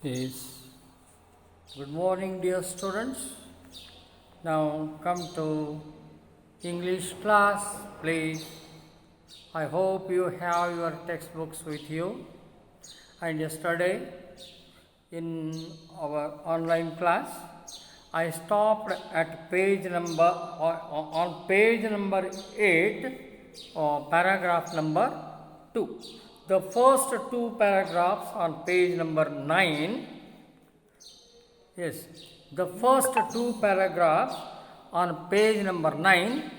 Is good morning, dear students. Now come to English class, please. I hope you have your textbooks with you. And yesterday, in our online class, I stopped at page number on page number 8, paragraph number 2. The first two paragraphs on page number 9. Yes, the first two paragraphs on page number 9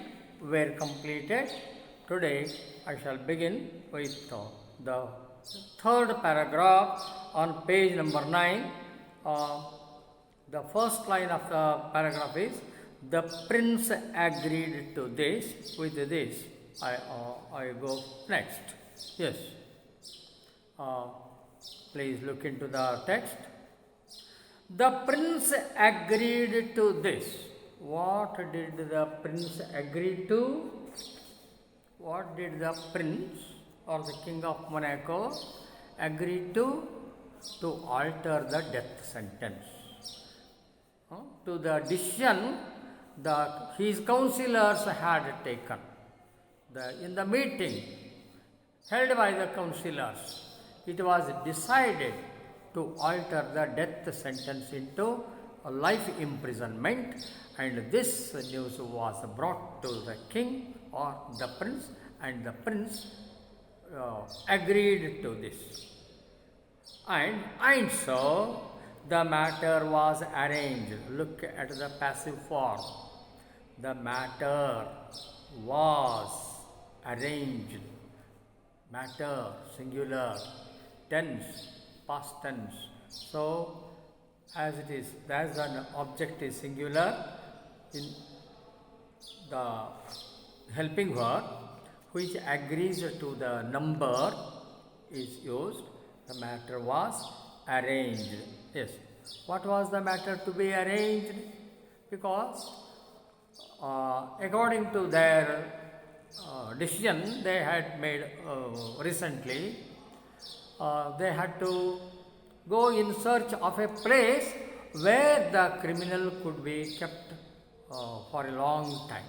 were completed. Today I shall begin with the third paragraph on page number 9. The first line of the paragraph is, the prince agreed to this. With this, I go next. Yes. Please look into the text. The prince agreed to this. What did the prince agree to? What did the prince or the king of Monaco agree to? To alter the death sentence. To the decision that his counselors had taken. In the meeting held by the counselors, it was decided to alter the death sentence into a life imprisonment, and this news was brought to the king or the prince, and the prince agreed to this. And so the matter was arranged. Look at the passive form. The matter was arranged. Matter, singular, tense, past tense. So, as it is, as an object is singular, in the helping verb which agrees to the number is used. The matter was arranged. Yes. What was the matter to be arranged? Because according to their decision they had made recently, they had to go in search of a place where the criminal could be kept for a long time.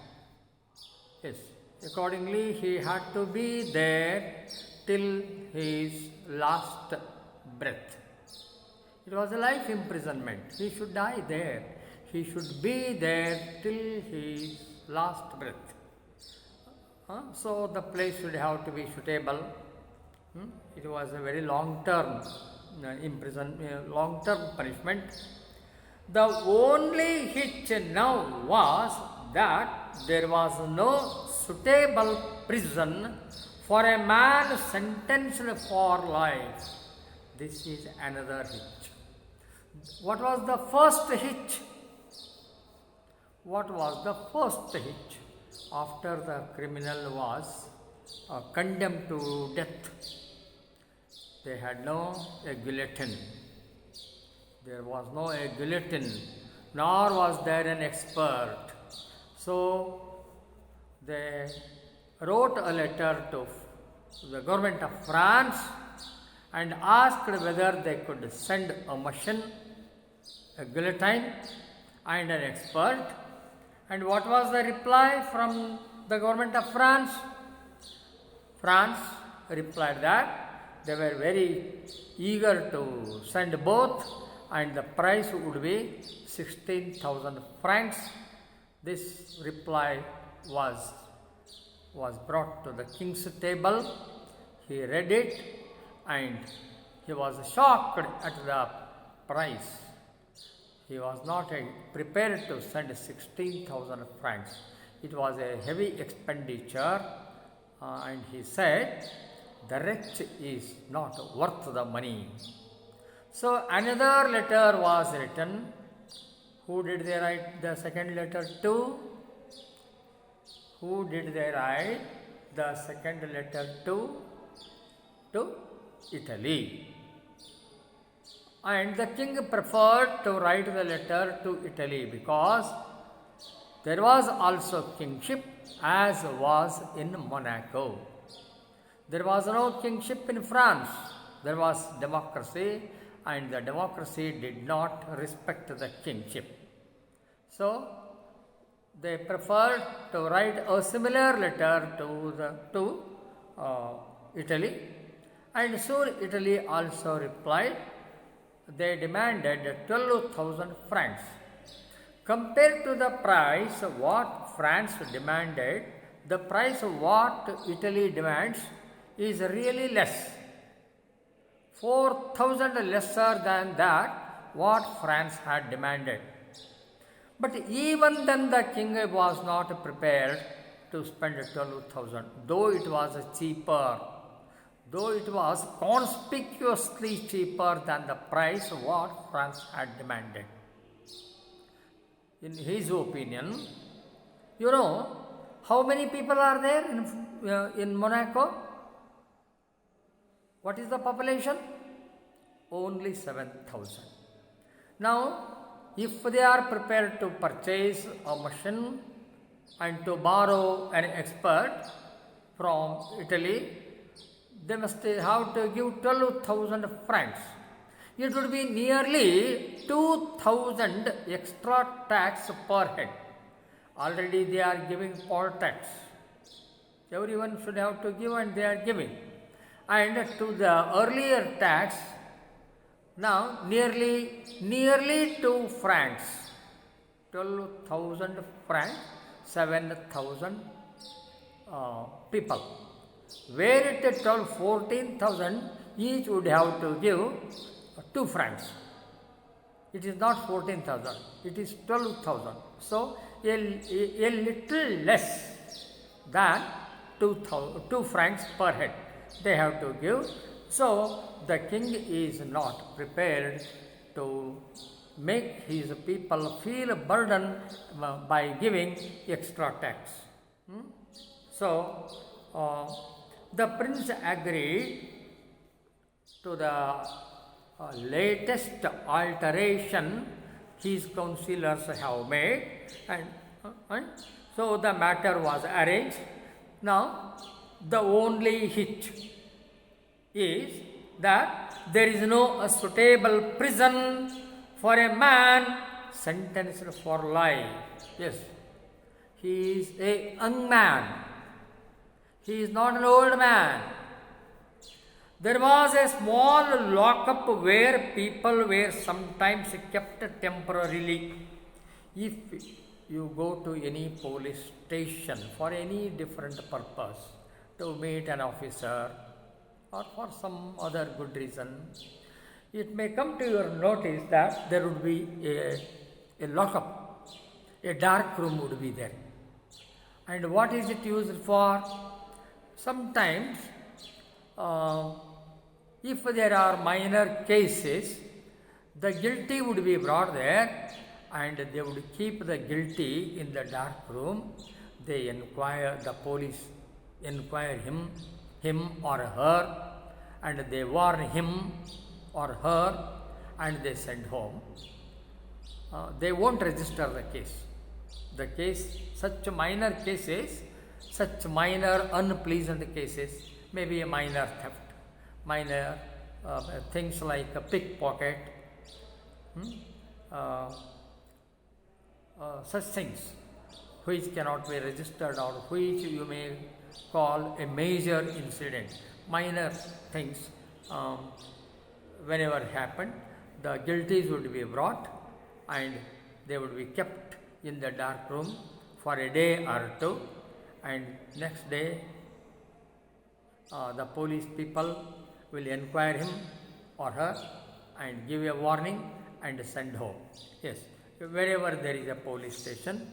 Yes. Accordingly, he had to be there till his last breath. It was a life imprisonment. He should die there. He should be there till his last breath. So the place should have to be suitable. It was a very long-term long-term punishment. The only hitch now was that there was no suitable prison for a man sentenced for life. This is another hitch. What was the first hitch? What was the first hitch? After the criminal was condemned to death, they had no guillotine. There was no guillotine, nor was there an expert. So they wrote a letter to the government of France and asked whether they could send a machine, a guillotine, and an expert. And what was the reply from the government of France? France replied that they were very eager to send both, and the price would be 16,000 francs. This reply was brought to the king's table. He read it and he was shocked at the price. He was not prepared to send 16,000 francs. It was a heavy expenditure, and he said, the wretch is not worth the money. So another letter was written. Who did they write the second letter to? Who did they write the second letter to? To Italy. And the king preferred to write the letter to Italy because there was also kingship as was in Monaco. There was no kingship in France. There was democracy and the democracy did not respect the kingship. So they preferred to write a similar letter to Italy, and soon Italy also replied. They demanded 12,000 francs. Compared to the price what France demanded, the price what Italy demands is really less, 4,000 lesser than that what France had demanded. But even then the king was not prepared to spend 12,000, though it was cheaper, though it was conspicuously cheaper than the price what France had demanded. In his opinion, you know how many people are there in Monaco? What is the population? Only 7,000. Now, if they are prepared to purchase a machine and to borrow an expert from Italy, they must have to give 12,000 francs. It would be nearly 2,000 extra tax per head. Already they are giving poll tax. Everyone should have to give, and they are giving. And to the earlier tax, now nearly 2 francs, 12,000 francs, 7,000 people. Where it is 14,000, each would have to give 2 francs. It is not 14,000, it is 12,000. So a little less than 2 francs per head they have to give. So the king is not prepared to make his people feel a burden by giving extra tax. So the prince agreed to the latest alteration his councillors have made, and so the matter was arranged. Now the only hitch is that there is no suitable prison for a man sentenced for life. Yes, he is a young man. He is not an old man. There was a small lockup where people were sometimes kept temporarily. If you go to any police station for any different purpose, to meet an officer or for some other good reason, it may come to your notice that there would be a lockup, a dark room would be there. And what is it used for? Sometimes, if there are minor cases, the guilty would be brought there, and they would keep the guilty in the dark room. They the police inquire him or her, and they warn him or her, and they send home. They won't register the case. Such minor cases, such minor unpleasant cases, maybe a minor theft, minor things like a pickpocket, such things which cannot be registered or which you may call a major incident. Minor things, whenever happen, the guilties would be brought and they would be kept in the dark room for a day or two, and next day the police people will inquire him or her and give a warning and send home. Yes, wherever there is a police station,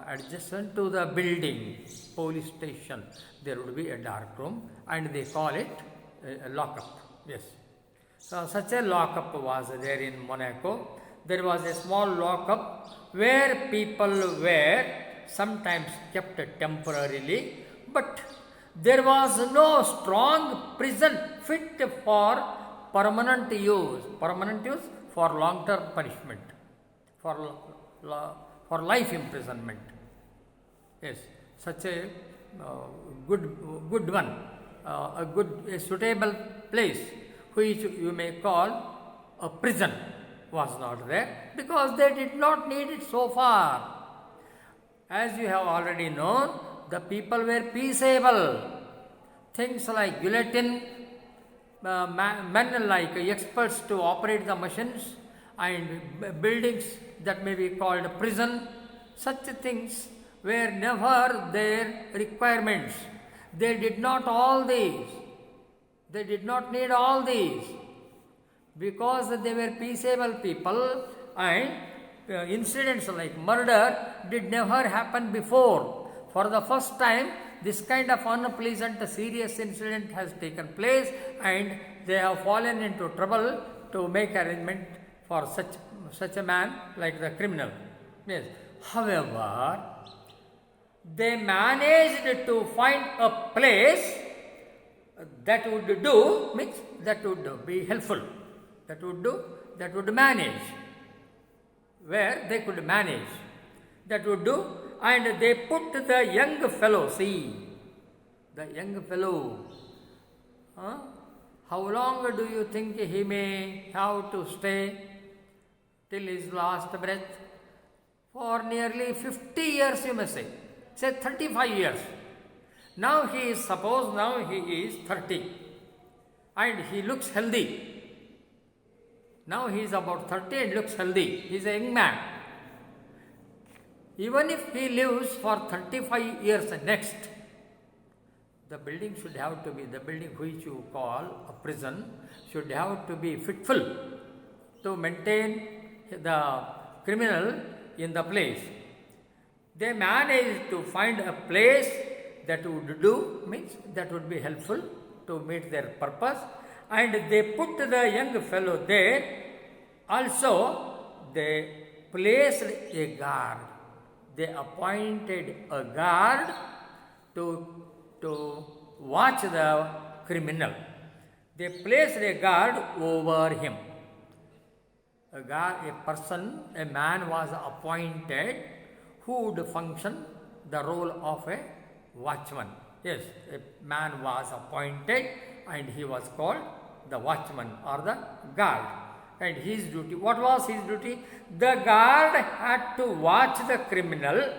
adjacent to the building, police station, there would be a dark room, and they call it a lockup. Yes. So such a lockup was there in Monaco. There was a small lockup where people were sometimes kept temporarily, but there was no strong prison fit for permanent use for long-term punishment, for life imprisonment. Yes, such a good one, a suitable place which you may call a prison was not there, because they did not need it so far. As you have already known, the people were peaceable. Things like guillotine, men like experts to operate the machines, and buildings that may be called prison, such things were never their requirements. They did not all these. They did not need all these, because they were peaceable people, and incidents like murder did never happen before. For the first time, this kind of unpleasant, serious incident has taken place, and they have fallen into trouble to make arrangement for such a man like the criminal. Yes. However, they managed to find a place that would do, means that would be helpful, that would manage, where they could manage, that would do, and they put the young fellow, see, the young fellow, how long do you think he may have to stay till his last breath? For nearly 50 years, you may say 35 years. Now he is 30 and he looks healthy. Now he is about 30 and looks healthy. He is a young man. Even if he lives for 35 years next, the building should have to be, the building which you call a prison, should have to be fitful to maintain the criminal in the place. They managed to find a place that would do, means that would be helpful to meet their purpose, and they put the young fellow there. Also, they placed a guard. They appointed a guard to watch the criminal. They placed a guard over him. A man was appointed who would function the role of a watchman. Yes, a man was appointed and he was called the watchman or the guard. And his duty, what was his duty? The guard had to watch the criminal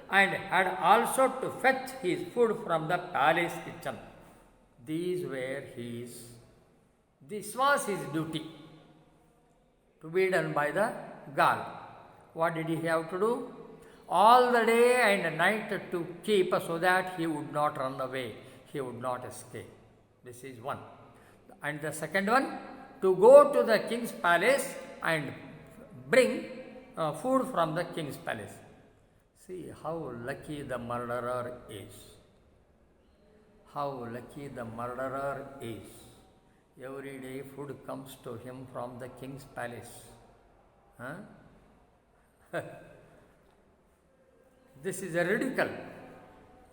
and had also to fetch his food from the palace kitchen. This was his duty, to be done by the guard. What did he have to do? All the day and night to keep, so that he would not run away, he would not escape. This is one. And the second one, to go to the king's palace and bring food from the king's palace. See how lucky the murderer is. How lucky the murderer is. Every day food comes to him from the king's palace. This is a ridicule.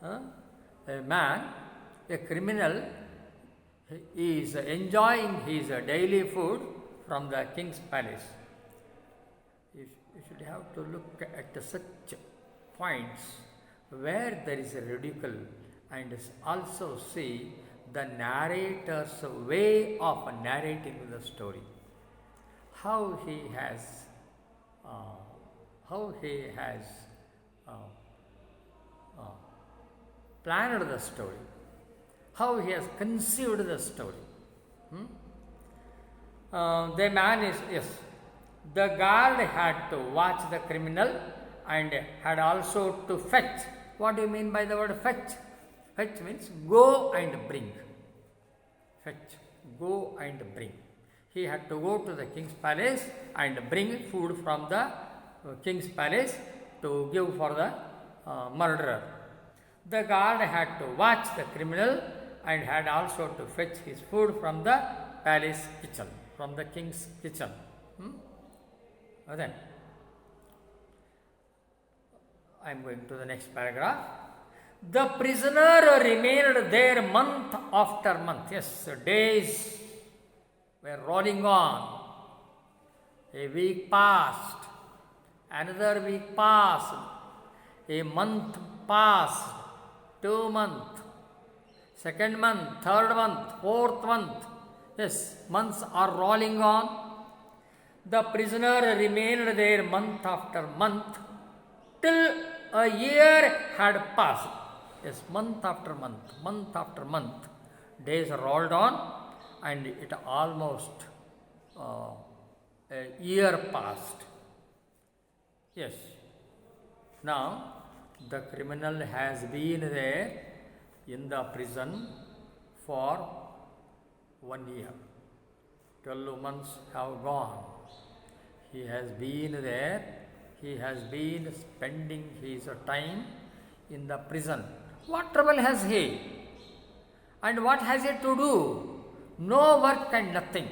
A man, a criminal, is enjoying his daily food from the king's palace. You should have to look at such points where there is a ridicule, and also see the narrator's way of narrating the story. How he has planned the story, how he has conceived the story. The man is, yes, the guard had to watch the criminal and had also to fetch. What do you mean by the word fetch? Fetch means go and bring. Fetch, go and bring. He had to go to the king's palace and bring food from the king's palace to give for the murderer. The guard had to watch the criminal and had also to fetch his food from the palace kitchen, from the king's kitchen. Then I am going to the next paragraph. The prisoner remained there month after month. Yes, days were rolling on. A week passed, another week passed, a month passed, 2 months, second month, third month, fourth month. Yes, months are rolling on. The prisoner remained there month after month till a year had passed. Yes, month after month, days rolled on and it almost a year passed. Yes. Now, the criminal has been there in the prison for 1 year. 12 months have gone. He has been there. He has been spending his time in the prison. What trouble has he? And what has he to do? No work and nothing.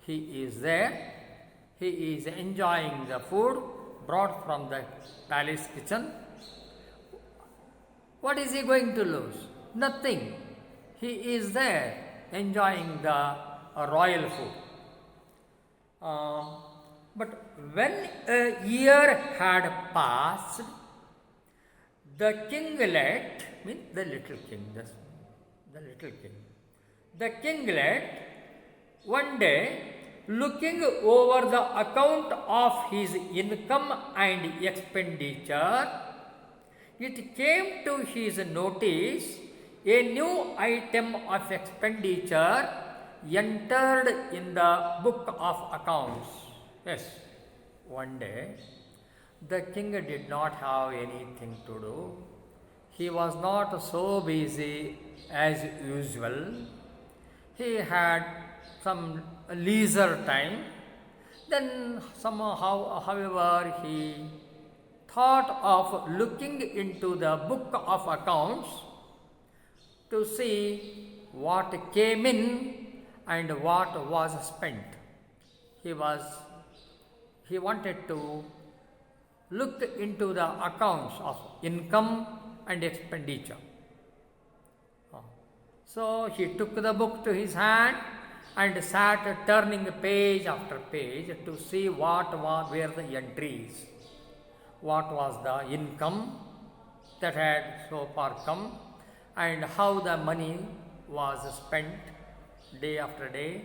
He is there. He is enjoying the food brought from the palace kitchen. What is he going to lose? Nothing. He is there enjoying the royal food. But when a year had passed, the kinglet, means the little king, the kinglet, one day, looking over the account of his income and expenditure, it came to his notice a new item of expenditure entered in the book of accounts. Yes, one day the king did not have anything to do. He was not so busy as usual. He had some leisure time. Then somehow, however, he thought of looking into the book of accounts to see what came in and what was spent. He wanted to look into the accounts of income and expenditure. So he took the book to his hand and sat turning page after page to see what were the entries, what was the income that had so far come, and how the money was spent day after day.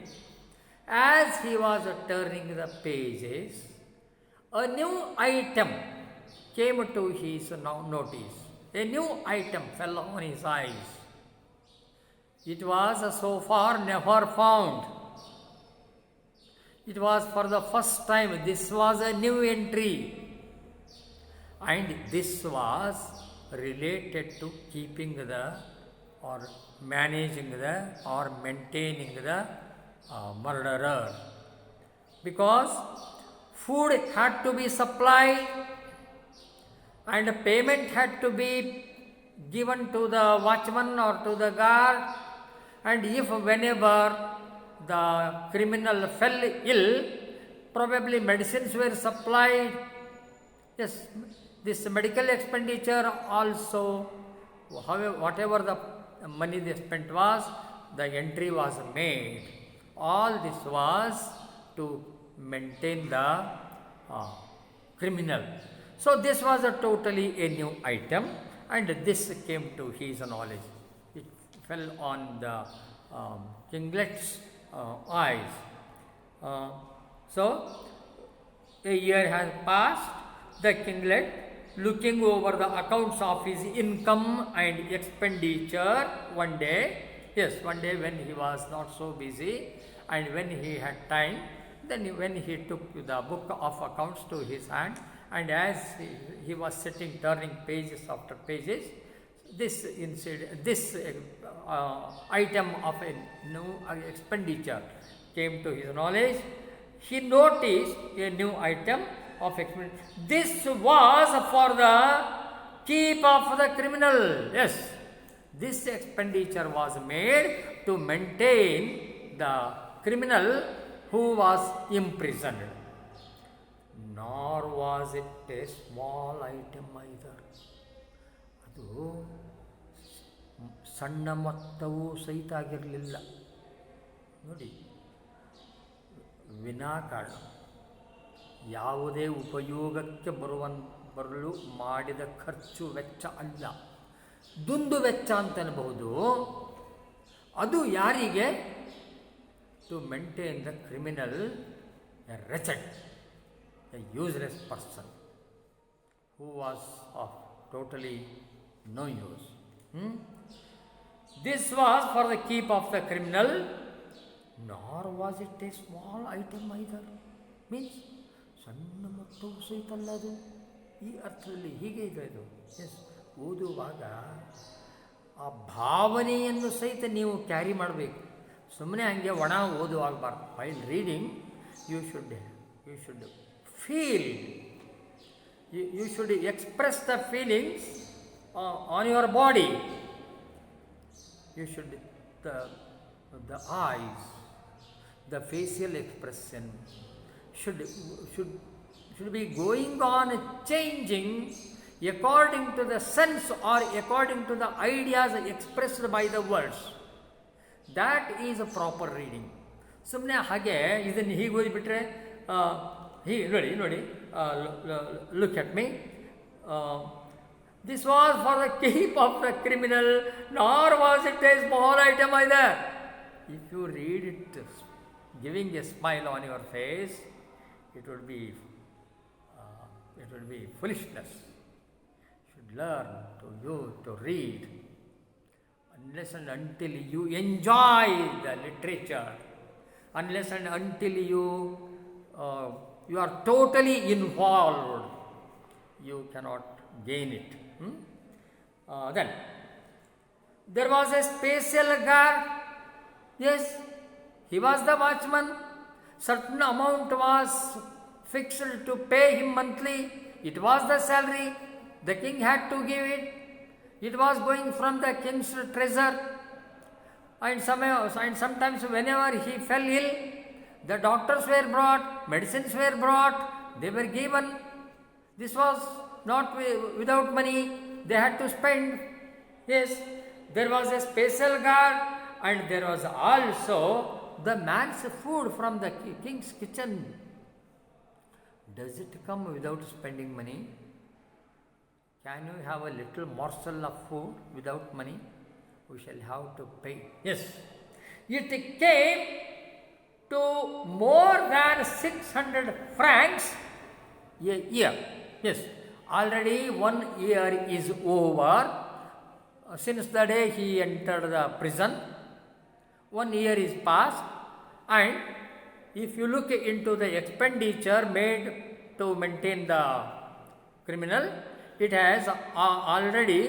As he was turning the pages, a new item came to his notice. A new item fell on his eyes. It was so far never found. It was for the first time. This was a new entry. And this was related to keeping the or managing the or maintaining the murderer. Because food had to be supplied and payment had to be given to the watchman or to the guard, and if whenever the criminal fell ill, probably medicines were supplied. Yes, this medical expenditure also, however, whatever the money they spent was, the entry was made. All this was to maintain the criminal. So this was a totally a new item, and this came to his knowledge. It fell on the kinglet's eyes. So a year has passed. The kinglet, looking over the accounts of his income and expenditure one day when he was not so busy and when he had time, then when he took the book of accounts to his hand, and as he was sitting turning pages after pages, this item of a new expenditure came to his knowledge. He noticed a new item of expenditure. This was for the keep of the criminal. Yes, this expenditure was made to maintain the criminal who was imprisoned. Nor was it a small item either. ಅದು ಸಣ್ಣ ಮೊತ್ತವೂ ಸಹಿತ ಆಗಿರಲಿಲ್ಲ. ನೋಡಿ, ವಿನಾಕಾರಣ ಯಾವುದೇ ಉಪಯೋಗಕ್ಕೆ ಬರಲು ಮಾಡಿದ ಖರ್ಚು ವೆಚ್ಚ ಅಲ್ಲ, ದುಂದು ವೆಚ್ಚ ಅಂತನಬಹುದು. ಅದು ಯಾರಿಗೆ? To maintain the criminal a wretched, a useless person who was of totally no use. This was for the keep of the criminal, nor was it a small item either. Means, ಸಣ್ಣ ಮೊತ್ತ ಸಹಿತ ಅಲ್ಲ ಅದು. ಈ ಅರ್ಥದಲ್ಲಿ ಹೀಗೆ ಇದೆ ಇದು. ಎಸ್, ಓದುವಾಗ ಆ ಭಾವನೆಯನ್ನು ಸಹಿತ ನೀವು ಕ್ಯಾರಿ ಮಾಡಬೇಕು. ಸುಮ್ಮನೆ ಹಾಗೆ ಒಣ ಓದುವಾಗಬಾರ್ದು. While reading you should feel, you should express the feelings on your body. You should, the eyes, the facial expression should be going on changing according to the sense or according to the ideas expressed by the words. That is a proper reading. ಸುಮ್ಮನೆ ಹಾಗೆ ಇದನ್ನು ಹೀಗೆ ಓದಿಬಿಟ್ರೆ ಹೀಗೆ ನೋಡಿ look at me. This was for the keep of the criminal, nor was it a small item either. If you read it giving a smile on your face, it would be foolishness. You should learn to read unless and until you enjoy the literature, unless and until you are totally involved, you cannot gain it. Then there was a special guard. Yes, he was the watchman. Certain amount was fixed to pay him monthly. It was the salary. The king had to give it. It was going from the king's treasure. And sometimes whenever he fell ill, the doctors were brought, medicines were brought, they were given. This was not without money, they had to spend. Yes, there was a special guard, and there was also the man's food from the king's kitchen. Does it come without spending money? Can you have a little morsel of food without money? We shall have to pay. Yes, it came to more than 600 francs a year. Yes, already 1 year is over since the day he entered the prison. 1 year is passed, and if you look into the expenditure made to maintain the criminal, it has already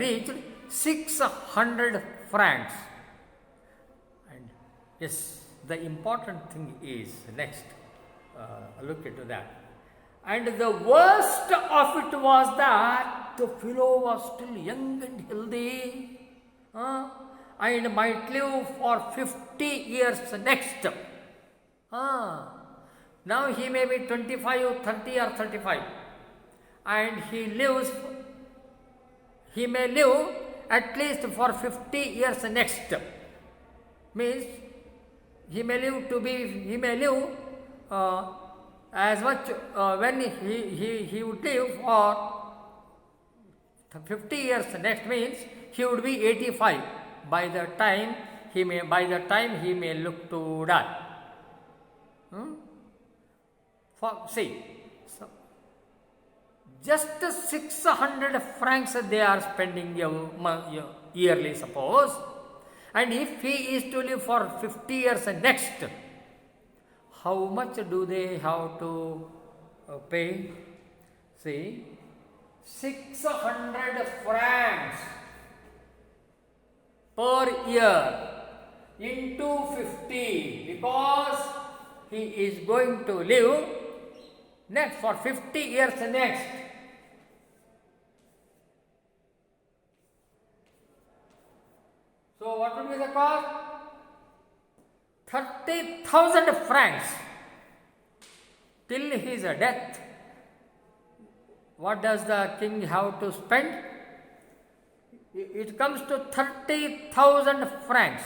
reached 600 francs. And yes, the important thing is next. Look into that. And the worst of it was that the fellow was still young and healthy, and might live for 50 years next. Now he may be 25, 30 or 35, and he may live at least for 50 years next. Means he may live as much when he would live for 50 years next, means he would be 85 by the time he may look to die. So just 600 francs they are spending yearly, suppose, and if he is to live for 50 years next, how much do they have to pay? See, 600 francs per year into 50, because he is going to live next for 50 years next. So what would be the cost? 30,000 francs till his death. What does the king have to spend? It comes to 30,000 francs.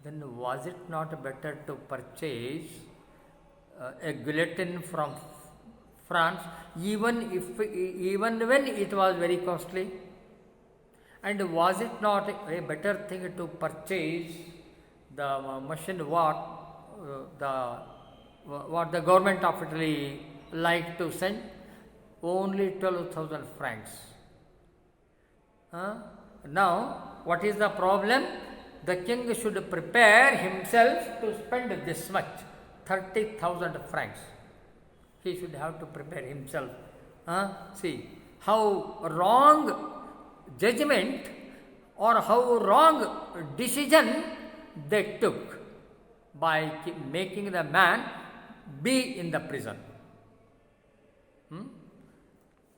Then was it not better to purchase a guillotine from France, even when it was very costly? And was it not a better thing to purchase the machine what the government of Italy like to send? Only 12,000 francs. Now, what is the problem? The king should prepare himself to spend this much, 30,000 francs. He should have to prepare himself. See, how wrong judgment or how wrong decision they took by making the man be in the prison.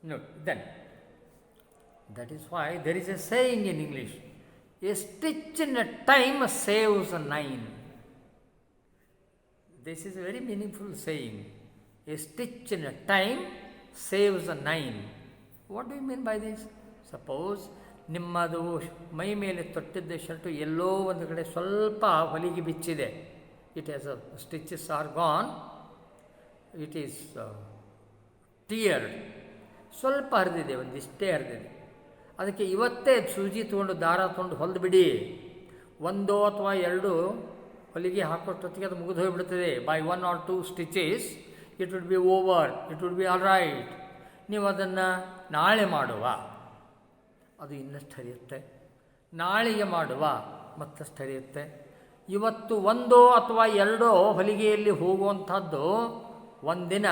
No, then, that is why there is a saying in English, a stitch in a time saves nine. This is a very meaningful saying. A stitch in a time saves nine. What do you mean by this? Suppose ನಿಮ್ಮದು ಮೈ ಮೇಲೆ ತೊಟ್ಟಿದ್ದ shirt ಎಲ್ಲೋ ಒಂದು ಕಡೆ ಸ್ವಲ್ಪ ಹೊಲಿಗೆ ಬಿಚ್ಚಿದೆ. It has stitches are gone, it is teared, ಸ್ವಲ್ಪ ಹರಿದಿದೆ, ಒಂದಿಷ್ಟೇ ಹರಿದಿದೆ. ಅದಕ್ಕೆ ಇವತ್ತೇ ಸೂಜಿ ತೊಗೊಂಡು ದಾರ ತೊಗೊಂಡು ಹೊಲಿದು ಬಿಡಿ. ಒಂದೋ ಅಥವಾ ಎರಡು ಹೊಲಿಗೆ ಹಾಕೋಷ್ಟೊತ್ತಿಗೆ ಅದು ಮುಗಿದು ಹೋಗಿಬಿಡ್ತದೆ. By 1 or 2 stitches it would be over, it would be all right. ನೀವು ಅದನ್ನು ನಾಳೆ ಮಾಡುವ, ಅದು ಇನ್ನಷ್ಟು ಹರಿಯುತ್ತೆ. ನಾಳೆಗೆ ಮಾಡುವ, ಮತ್ತಷ್ಟು ಹರಿಯುತ್ತೆ. ಇವತ್ತು ಒಂದೋ ಅಥವಾ ಎರಡೋ ಹೊಲಿಗೆಯಲ್ಲಿ ಹೋಗುವಂಥದ್ದು ಒಂದಿನ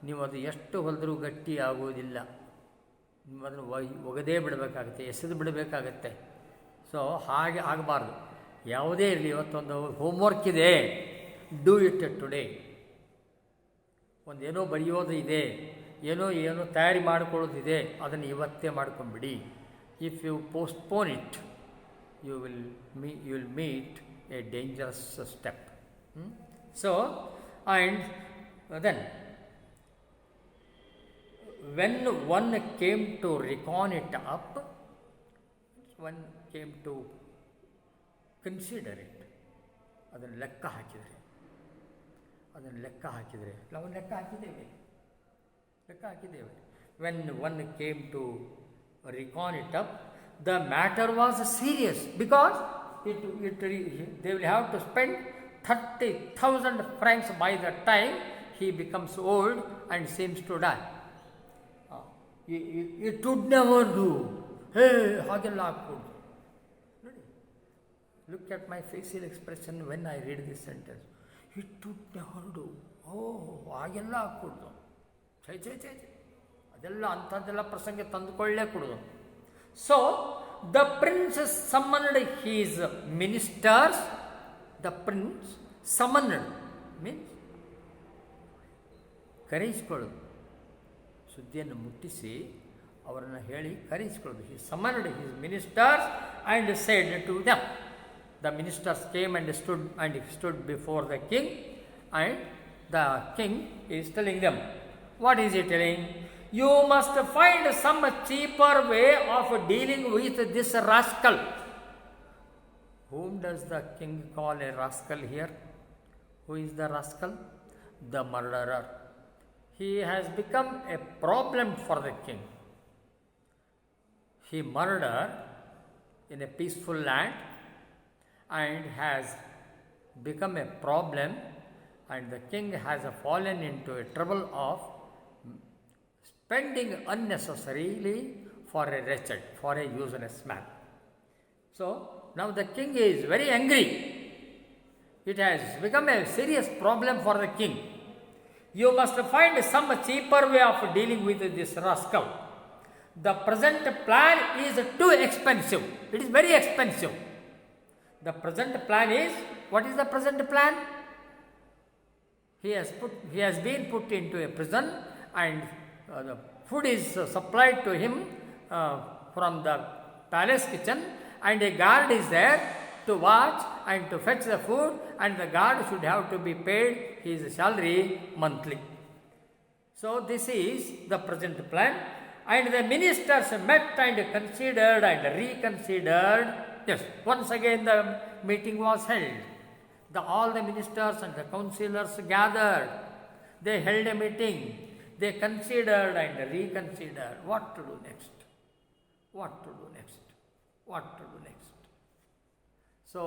ನೀವು ಅದು ಎಷ್ಟು ಹೊಲಿದ್ರೂ ಗಟ್ಟಿ ಆಗುವುದಿಲ್ಲ. ನೀವು ಅದನ್ನು ಒಗೆದೇ ಬಿಡಬೇಕಾಗುತ್ತೆ, ಎಸೆದು ಬಿಡಬೇಕಾಗತ್ತೆ. ಸೊ ಹಾಗೆ ಆಗಬಾರ್ದು. ಯಾವುದೇ ಇರಲಿ, ಇವತ್ತೊಂದು ಹೋಮ್ವರ್ಕ್ ಇದೆ, ಡೂ ಇಟ್ ಟುಡೇ. ಒಂದೇನೋ ಬರೆಯೋದು ಇದೆ, ಏನೋ ತಯಾರಿ ಮಾಡಿಕೊಳ್ಳೋದಿದೆ, ಅದನ್ನು ಇವತ್ತೇ ಮಾಡ್ಕೊಂಬಿಡಿ. If you postpone it, you will meet a dangerous step. So and then when one came to reckon it up, one came to consider it, ಅದನ್ನು ಲೆಕ್ಕ ಹಾಕಿದರೆ ನಾವು ಲೆಕ್ಕ ಹಾಕಿದ್ದೇವೆ. when one came to reckon it up, the matter was serious, because they will have to spend 30,000 francs by the time he becomes old and seems to die. It would never do. ಹಾಗೆಲ್ಲ ಹಾಕ್ಬೋದು ನೋಡಿ. Look at my facial expression when I read this sentence. It would never do. ಹಾಗೆಲ್ಲ ಹಾಕ್ಕೊಡ್ದು. Chai ಅದೆಲ್ಲ ಅಂಥದ್ದೆಲ್ಲ ಪ್ರಸಂಗ ತಂದುಕೊಳ್ಳೇ ಕೊಡೋದು. So the prince summoned his ministers. The prince summoned means ಕರೆಯಿಸ್ಕೊಳ್ಳೋದು, ಸುದ್ದಿಯನ್ನು ಮುಟ್ಟಿಸಿ ಅವರನ್ನು ಹೇಳಿ ಕರೆಯಿಸಿಕೊಳ್ಳೋದು. He summoned his ministers and said to them. The ministers came and stood before the king, and the king is telling them. What is he telling? You must find some cheaper way of dealing with this rascal. Whom does the king call a rascal here? Who is the rascal? The murderer. He has become a problem for the king. He murdered in a peaceful land and has become a problem, and the king has fallen into a trouble of spending unnecessarily for a wretched, for a useless man. So now the king is very angry. It has become a serious problem for the king. You must find some cheaper way of dealing with this rascal. The present plan is too expensive. It is very expensive. The present plan is, what is the present plan? He has been put into a prison, and the food is supplied to him from the palace kitchen, and a guard is there to watch and to fetch the food, and the guard should have to be paid his salary monthly. So this is the present plan, and the ministers met and considered and reconsidered. Yes, once again the meeting was held. All the ministers and the councillors gathered. They held a meeting. They considered and reconsidered what to do next. So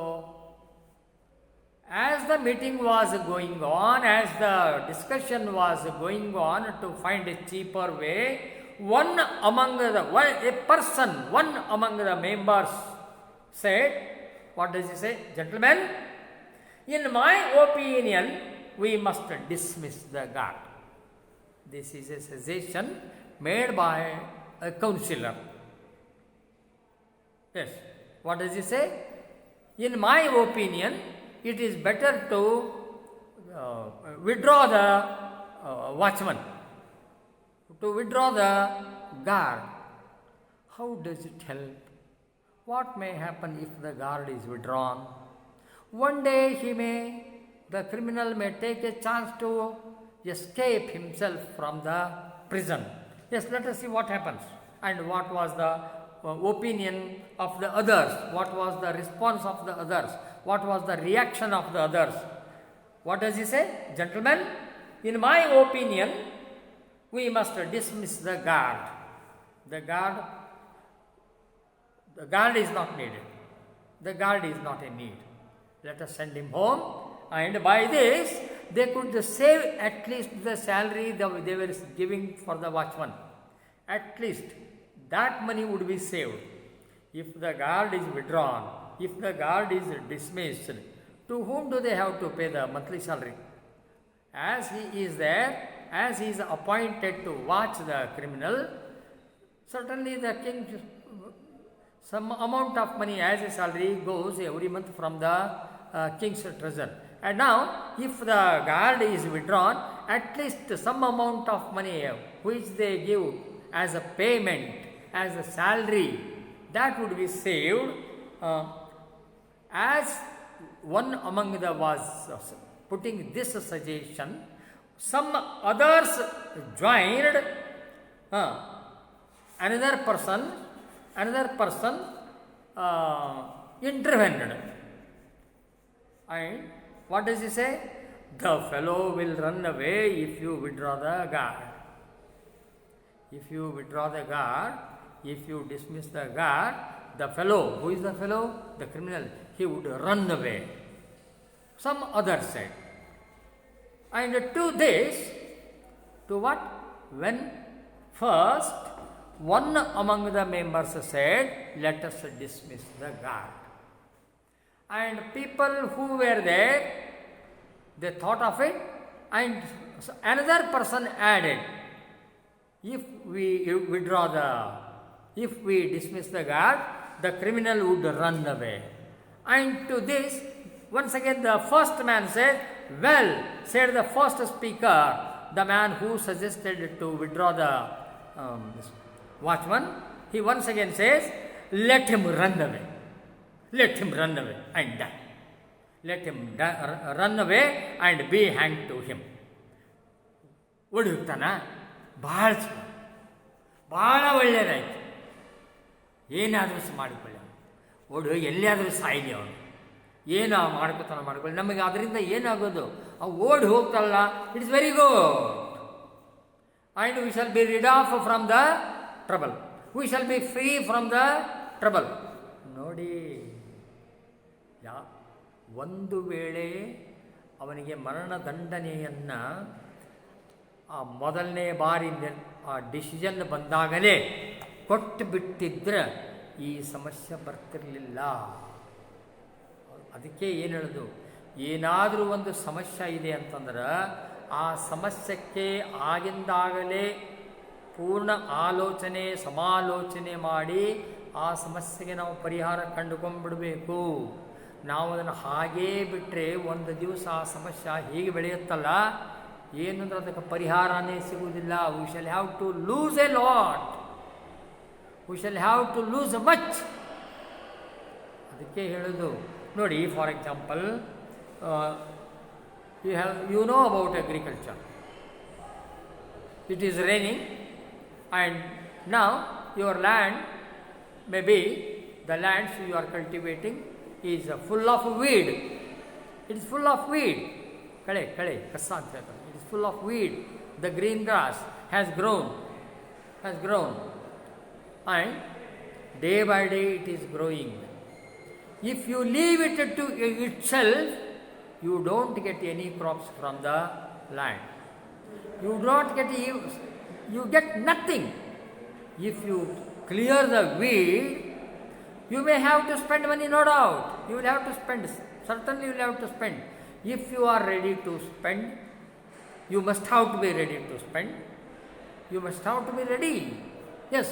As the meeting was going on, as the discussion was going on to find a cheaper way, one among the members said, what does he say? Gentlemen, in my opinion, we must dismiss the guard. This is a suggestion made by a councillor. Yes. What does he say? In my opinion, it is better to withdraw the watchman, to withdraw the guard. How does it help? What may happen if the guard is withdrawn? One day the criminal may take a chance to escape himself from the prison. Yes, let us see what happens. And what was the opinion of the others? What was the response of the others? What was the reaction of the others? What does he say? Gentlemen, in my opinion, we must dismiss the guard. The guard is not needed. The guard is not in need. Let us send him home. And by this, they could save at least the salary they were giving for the watchman. At least that money would be saved. If the guard is withdrawn, if the guard is dismissed, to whom do they have to pay the monthly salary? As he is there, as he is appointed to watch the criminal, certainly the king, some amount of money as a salary goes every month from the king's treasure. And now, if the guard is withdrawn, at least some amount of money which they give as a payment, as a salary, that would be saved. As one among the was putting this suggestion, some others joined. Another person intervened. And what does he say? The fellow will run away if you withdraw the guard. If you withdraw the guard, if you dismiss the guard, the fellow, who is the fellow? The criminal, he would run away. Some others said. And to this, to what? When first one among the members said, let us dismiss the guard. And people who were there, they thought of it, and another person added, if we dismiss the guard, the criminal would run away. And to this, once again the first man said, well, said the first speaker, the man who suggested to withdraw the watchman, he once again says, let him run away. Let him run away and die. Let him run away and be hanged to him. ಹೊಡೆಯುತ್ತಾನ ಭಾಳ ಒಳ್ಳೆಯದಾಯ್ತು. ಏನಾದರೂ ಮಾಡಿಕೊಳ್ಳಿ ಅವನು, ಎಲ್ಲಿಯಾದರೂ ಸಾಯಲಿ ಅವನು, ಏನು ಮಾಡ್ಕೊಳ್ಳಿ, ನಮಗೆ ಅದರಿಂದ ಏನಾಗೋದು? ಅವು ಓಡಿ ಹೋಗ್ತಲ್ಲ, it's very good. And we shall be rid of from the trouble, we shall be free from the trouble. ನೋಡಿ, ಒಂದು ವೇಳೆ ಅವನಿಗೆ ಮರಣದಂಡನೆಯನ್ನು ಆ ಮೊದಲನೇ ಬಾರಿ ಆ ಡಿಸಿಷನ್ ಬಂದಾಗಲೇ ಕೊಟ್ಟು ಬಿಟ್ಟಿದ್ರೆ ಈ ಸಮಸ್ಯೆ ಬರ್ತಿರಲಿಲ್ಲ. ಅದಕ್ಕೆ ಏನು ಹೇಳೋದು, ಏನಾದರೂ ಒಂದು ಸಮಸ್ಯೆ ಇದೆ ಅಂತಂದ್ರೆ ಆ ಸಮಸ್ಯೆಗೆ ಆಗಿಂದಾಗಲೇ ಪೂರ್ಣ ಆಲೋಚನೆ ಸಮಾಲೋಚನೆ ಮಾಡಿ ಆ ಸಮಸ್ಯೆಗೆ ನಾವು ಪರಿಹಾರ ಕಂಡುಕೊಂಡ್ಬಿಡಬೇಕು. ನಾವು ಅದನ್ನು ಹಾಗೇ ಬಿಟ್ಟರೆ ಒಂದು ದಿವಸ ಆ ಸಮಸ್ಯೆ ಹೀಗೆ ಬೆಳೆಯುತ್ತಲ್ಲ, ಏನಂದ್ರೆ ಅದಕ್ಕೆ ಪರಿಹಾರನೇ ಸಿಗುವುದಿಲ್ಲ. We shall have to lose a lot, we shall have to lose much. ಅದಕ್ಕೆ ಹೇಳೋದು ನೋಡಿ, for example, you know about agriculture. It is raining and now your land, maybe the lands you are cultivating is full of weed. It is full of weed. Kale, kassa anta ಹೇಳ್ತಾರೆ. It is full of weed. The green grass has grown. And day by day it is growing. If you leave it to itself, you don't get any crops from the land. You don't get, you get nothing. If you clear the weed, you may have to spend money, no doubt. You will have to spend, certainly you will have to spend. If you are ready to spend, you must have to be ready to spend. You must have to be ready. Yes,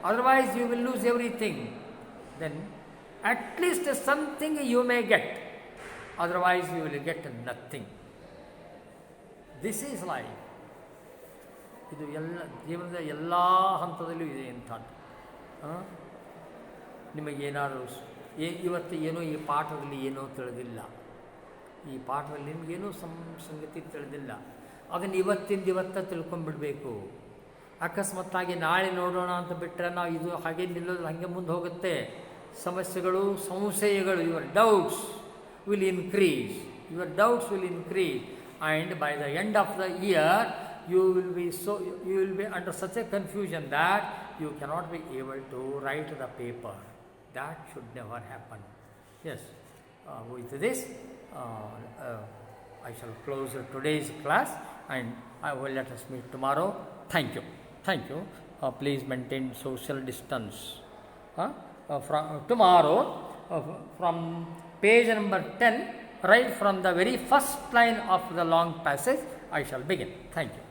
otherwise you will lose everything. Then at least something you may get. Otherwise you will get nothing. This is life. ಇದು ಎಲ್ಲ ಜೀವನದ ಎಲ್ಲ ಹಂತದಲ್ಲೂ ಇದೆ ಅಂಥದ್ದು. ನಿಮಗೇನಾದರೂ ಇವತ್ತು ಏನೋ ಈ ಪಾಠದಲ್ಲಿ ಏನೋ ತಿಳಿದಿಲ್ಲ, ಈ ಪಾಠದಲ್ಲಿ ನಿಮಗೇನೋ ಸಂಗತಿ ತಿಳಿದಿಲ್ಲ, ಅದನ್ನು ಇವತ್ತ ತಿಳ್ಕೊಂಡ್ಬಿಡ್ಬೇಕು. ಅಕಸ್ಮಾತ್ತಾಗಿ ನಾಳೆ ನೋಡೋಣ ಅಂತ ಬಿಟ್ಟರೆ ನಾವು ಇದು ಹಾಗೆ ನಿಲ್ಲೋದು, ಹಾಗೆ ಮುಂದೆ ಹೋಗುತ್ತೆ. ಸಮಸ್ಯೆಗಳು, ಸಂಶಯಗಳು, your doubts will increase, and by the end of the year you will be under such a confusion that you cannot be able to write the paper. That should never happen. Yes, with this I shall close today's class, and I will let us meet tomorrow. Thank you. Please maintain social distance. From tomorrow, from page number 10, right from the very first line of the long passage, I shall begin. Thank you.